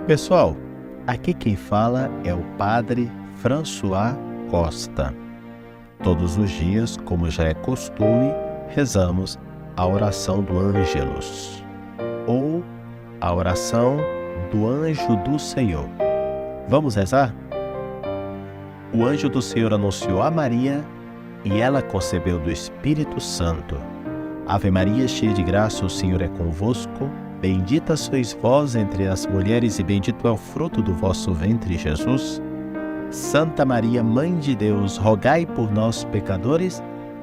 Pessoal, aqui quem fala é o Padre François Costa. Todos os dias, como já é costume, rezamos a oração do Ângelus, ou a oração do Anjo do Senhor. Vamos rezar? O anjo do Senhor anunciou a Maria e ela concebeu do Espírito Santo. Ave Maria, cheia de graça, o Senhor é convosco. Bendita sois vós entre as mulheres e bendito é o fruto do vosso ventre, Jesus. Santa Maria, Mãe de Deus, rogai por nós, pecadores,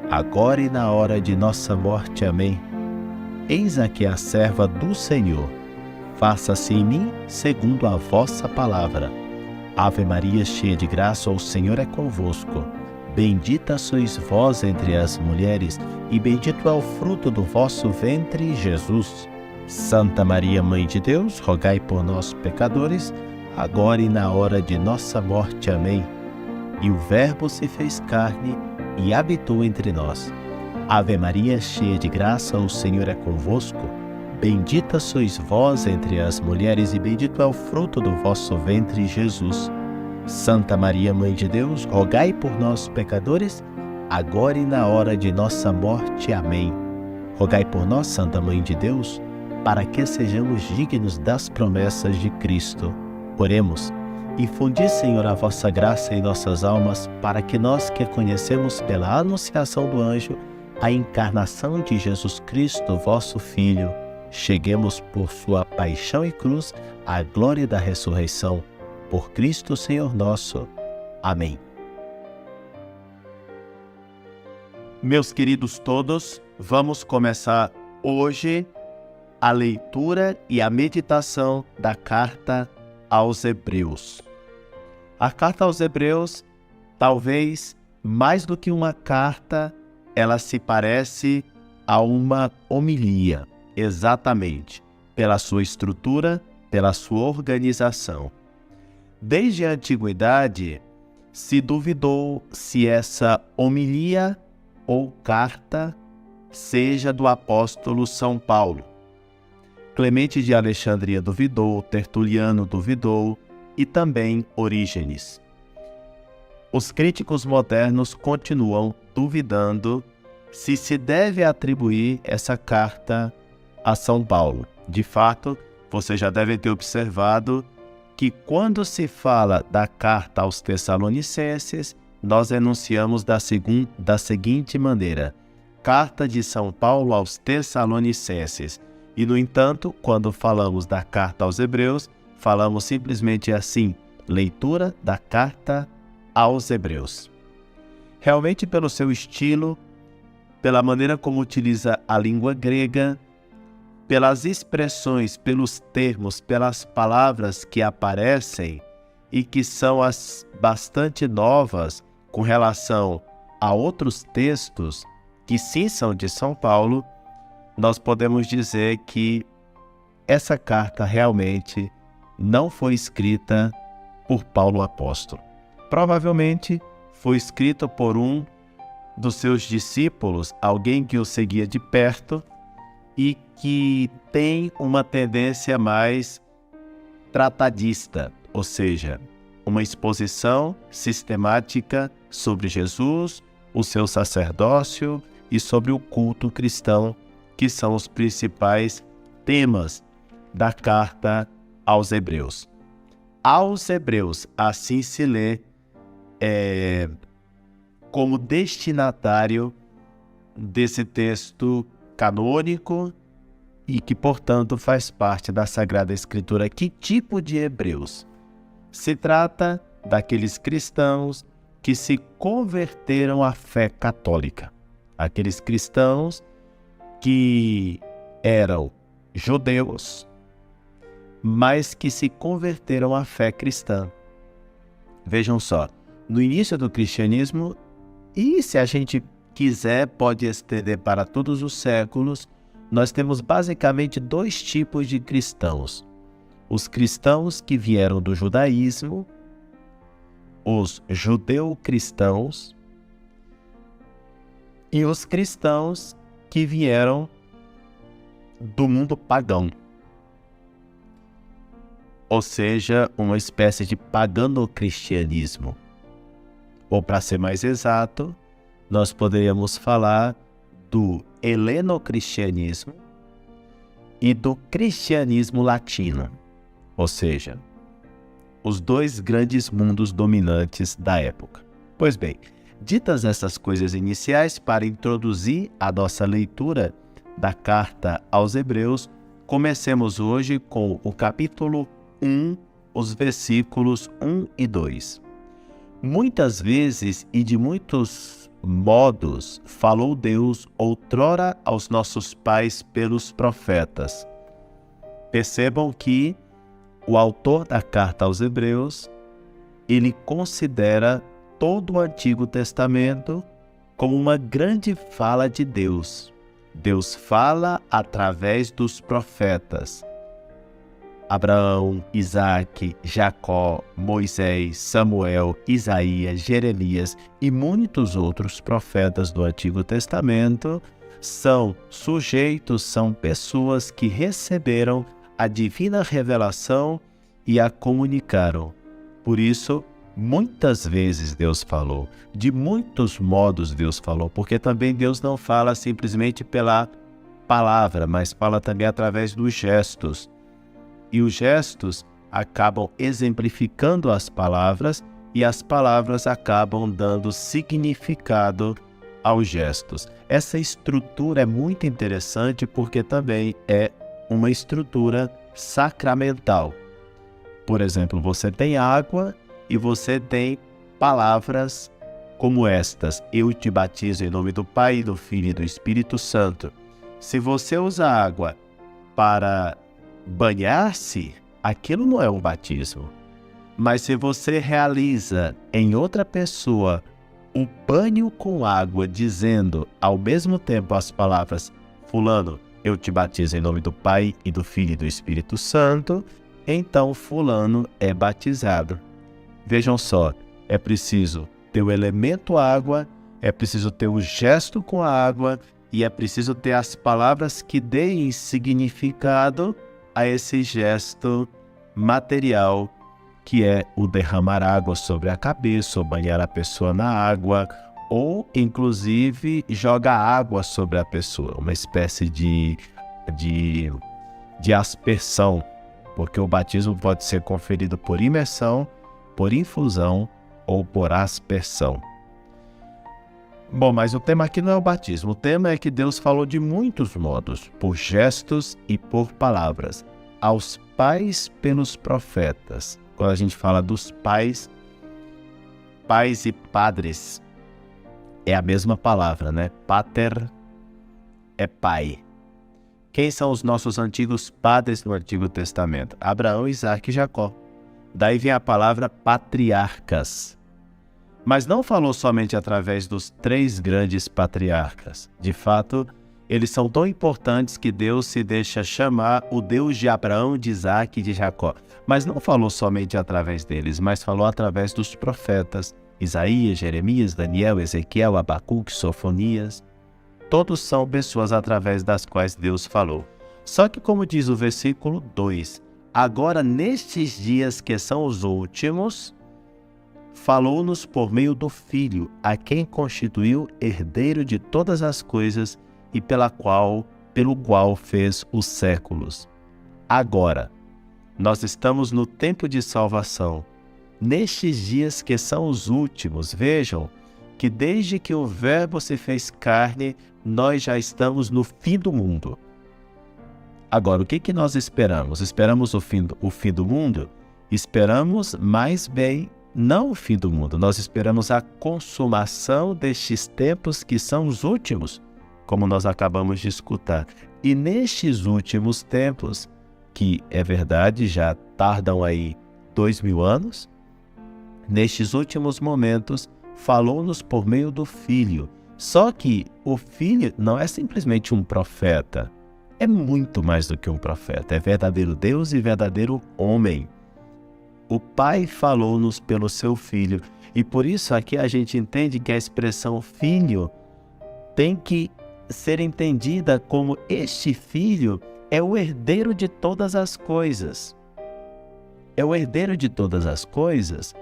agora e na hora de nossa morte. Amém. Eis aqui a serva do Senhor. Faça-se em mim segundo a vossa palavra. Ave Maria, cheia de graça, o Senhor é convosco. Bendita sois vós entre as mulheres, e bendito é o fruto do vosso ventre, Jesus. Santa Maria, Mãe de Deus, rogai por nós, pecadores, agora e na hora de nossa morte. Amém. E o Verbo se fez carne e habitou entre nós. Ave Maria, cheia de graça, o Senhor é convosco. Bendita sois vós entre as mulheres, e bendito é o fruto do vosso ventre, Jesus. Santa Maria, Mãe de Deus, rogai por nós, pecadores, agora e na hora de nossa morte. Amém. Rogai por nós, Santa Mãe de Deus, para que sejamos dignos das promessas de Cristo. Oremos. Infundi, Senhor, a vossa graça em nossas almas, para que nós que conhecemos pela anunciação do anjo a encarnação de Jesus Cristo, vosso Filho, cheguemos por sua paixão e cruz à glória da ressurreição. Por Cristo, Senhor nosso. Amém. Meus queridos todos, vamos começar hoje a leitura e a meditação da carta aos Hebreus. A carta aos Hebreus, talvez mais do que uma carta, ela se parece a uma homilia, exatamente, pela sua estrutura, pela sua organização. Desde a antiguidade, se duvidou se essa homilia ou carta seja do apóstolo São Paulo. Clemente de Alexandria duvidou, Tertuliano duvidou e também Orígenes. Os críticos modernos continuam duvidando se deve atribuir essa carta a São Paulo. De fato, vocês já devem ter observado que quando se fala da carta aos Tessalonicenses, nós enunciamos da seguinte maneira: Carta de São Paulo aos Tessalonicenses. E, no entanto, quando falamos da carta aos Hebreus, falamos simplesmente assim: leitura da carta aos Hebreus. Realmente, pelo seu estilo, pela maneira como utiliza a língua grega, pelas expressões, pelos termos, pelas palavras que aparecem e que são as bastante novas com relação a outros textos que sim são de São Paulo, nós podemos dizer que essa carta realmente não foi escrita por Paulo apóstolo. Provavelmente foi escrita por um dos seus discípulos, alguém que o seguia de perto e que tem uma tendência mais tratadista, ou seja, uma exposição sistemática sobre Jesus, o seu sacerdócio e sobre o culto cristão, que são os principais temas da carta aos Hebreus. Aos Hebreus, assim se lê como destinatário desse texto canônico e que, portanto, faz parte da Sagrada Escritura. Que tipo de Hebreus? Se trata daqueles cristãos que se converteram à fé católica. Aqueles cristãos que eram judeus, mas que se converteram à fé cristã. Vejam só, no início do cristianismo, e se a gente quiser pode estender para todos os séculos, nós temos basicamente dois tipos de cristãos. Os cristãos que vieram do judaísmo, os judeu-cristãos, e os cristãos que vieram do mundo pagão. ou seja, uma espécie de pagano-cristianismo. Ou, para ser mais exato, nós poderíamos falar do heleno-cristianismo e do cristianismo latino, ou seja, os dois grandes mundos dominantes da época. Pois bem, ditas essas coisas iniciais, para introduzir a nossa leitura da carta aos Hebreus, comecemos hoje com o capítulo 1, os versículos 1 e 2. Muitas vezes e de muitos modos falou Deus outrora aos nossos pais pelos profetas. Percebam que o autor da carta aos Hebreus, ele considera todo o Antigo Testamento como uma grande fala de Deus. Deus fala através dos profetas. Abraão, Isaque, Jacó, Moisés, Samuel, Isaías, Jeremias e muitos outros profetas do Antigo Testamento são sujeitos, são pessoas que receberam a divina revelação e a comunicaram. Por isso, muitas vezes Deus falou, de muitos modos Deus falou, porque também Deus não fala simplesmente pela palavra, mas fala também através dos gestos. E os gestos acabam exemplificando as palavras e as palavras acabam dando significado aos gestos. Essa estrutura é muito interessante porque também é uma estrutura sacramental. Por exemplo, você tem água e você tem palavras como estas: eu te batizo em nome do Pai, do Filho e do Espírito Santo. Se você usa água para banhar-se, aquilo não é um batismo. Mas se você realiza em outra pessoa o banho com água, dizendo ao mesmo tempo as palavras: fulano, eu te batizo em nome do Pai e do Filho e do Espírito Santo, então fulano é batizado. Vejam só, é preciso ter o elemento água, é preciso ter o gesto com a água e é preciso ter as palavras que deem significado a esse gesto material, que é o derramar água sobre a cabeça, ou banhar a pessoa na água, ou inclusive jogar água sobre a pessoa, uma espécie de aspersão, porque o batismo pode ser conferido por imersão, por infusão ou por aspersão. Bom, mas o tema aqui não é o batismo. O tema é que Deus falou de muitos modos, por gestos e por palavras, aos pais pelos profetas. Quando a gente fala dos pais, pais e padres, é a mesma palavra, né? Pater é pai. Quem são os nossos antigos padres no Antigo Testamento? Abraão, Isaque e Jacó. Daí vem a palavra patriarcas. Mas não falou somente através dos 3 grandes patriarcas. De fato, eles são tão importantes que Deus se deixa chamar o Deus de Abraão, de Isaque e de Jacó. Mas não falou somente através deles, mas falou através dos profetas. Isaías, Jeremias, Daniel, Ezequiel, Abacuque, Sofonias. Todos são pessoas através das quais Deus falou. Só que, como diz o versículo 2, agora nestes dias que são os últimos, falou-nos por meio do Filho, a quem constituiu herdeiro de todas as coisas e pelo qual fez os séculos. Agora, nós estamos no tempo de salvação. Nestes dias que são os últimos, vejam que desde que o Verbo se fez carne, nós já estamos no fim do mundo. Agora, o que nós esperamos? Esperamos o fim do mundo? Esperamos mais bem, não o fim do mundo. Nós esperamos a consumação destes tempos que são os últimos, como nós acabamos de escutar. E nestes últimos tempos, que é verdade, já tardam aí 2000 anos, nestes últimos momentos, falou-nos por meio do Filho. Só que o Filho não é simplesmente um profeta, é muito mais do que um profeta, é verdadeiro Deus e verdadeiro homem. O Pai falou-nos pelo seu Filho, e por isso aqui a gente entende que a expressão Filho tem que ser entendida como este Filho é o herdeiro de todas as coisas. é o herdeiro de todas as coisas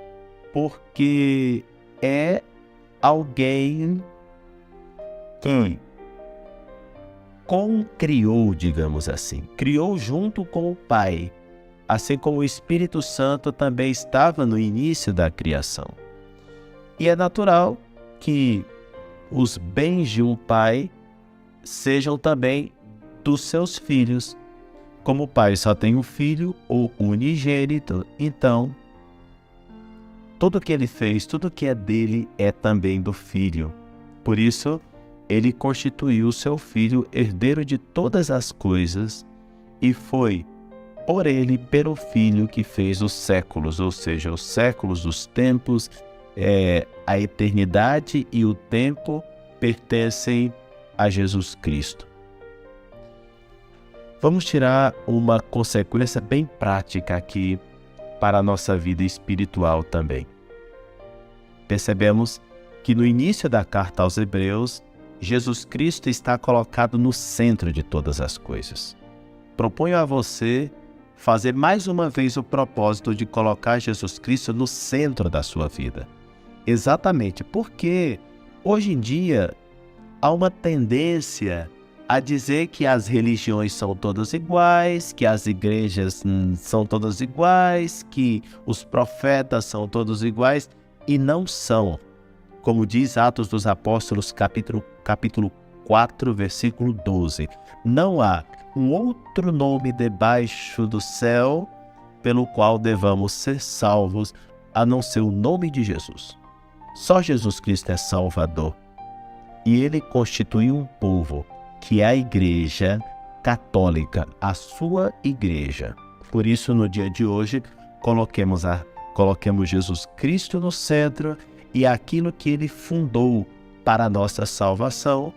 porque é alguém que criou, digamos assim, criou junto com o Pai, assim como o Espírito Santo também estava no início da criação. E é natural que os bens de um pai sejam também dos seus filhos. Como o pai só tem um filho, o unigênito, então tudo que ele fez, tudo que é dele é também do filho. Por isso, ele constituiu seu filho herdeiro de todas as coisas e foi por ele, pelo filho, que fez os séculos, ou seja, os séculos dos tempos, a eternidade e o tempo pertencem a Jesus Cristo. Vamos tirar uma consequência bem prática aqui para a nossa vida espiritual também. Percebemos que no início da carta aos Hebreus, Jesus Cristo está colocado no centro de todas as coisas. Proponho a você fazer mais uma vez o propósito de colocar Jesus Cristo no centro da sua vida. Exatamente porque hoje em dia há uma tendência a dizer que as religiões são todas iguais, que as igrejas são todas iguais, que os profetas são todos iguais, e não são. Como diz Atos dos Apóstolos, capítulo 4, versículo 12. Não há um outro nome debaixo do céu pelo qual devamos ser salvos, a não ser o nome de Jesus. Só Jesus Cristo é Salvador. E Ele constituiu um povo, que é a Igreja Católica, a sua Igreja. Por isso, no dia de hoje, coloquemos Jesus Cristo no centro e aquilo que Ele fundou para a nossa salvação,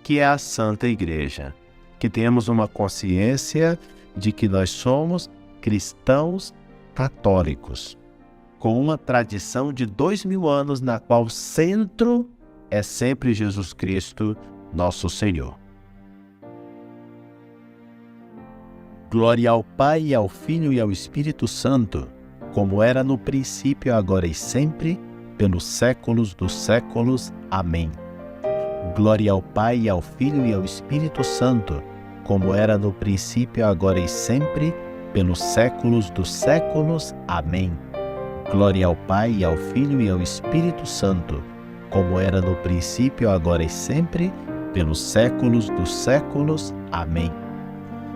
que é a Santa Igreja. Que tenhamos uma consciência de que nós somos cristãos católicos, com uma tradição de 2000 anos, na qual o centro é sempre Jesus Cristo, nosso Senhor. Glória ao Pai, e ao Filho e ao Espírito Santo, como era no princípio, agora e sempre, pelos séculos dos séculos. Amém. Glória ao Pai, e ao Filho e ao Espírito Santo, como era no princípio, agora e sempre, pelos séculos dos séculos. Amém. Glória ao Pai, e ao Filho e ao Espírito Santo, como era no princípio, agora e sempre, pelos séculos dos séculos. Amém.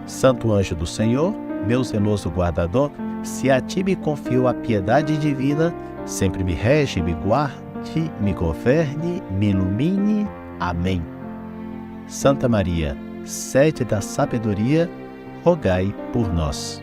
Santo anjo do Senhor, meu zeloso guardador, se a ti me confio a piedade divina, sempre me rege, me guarde, me governe, me ilumine. Amém. Santa Maria, sede da sabedoria, rogai por nós.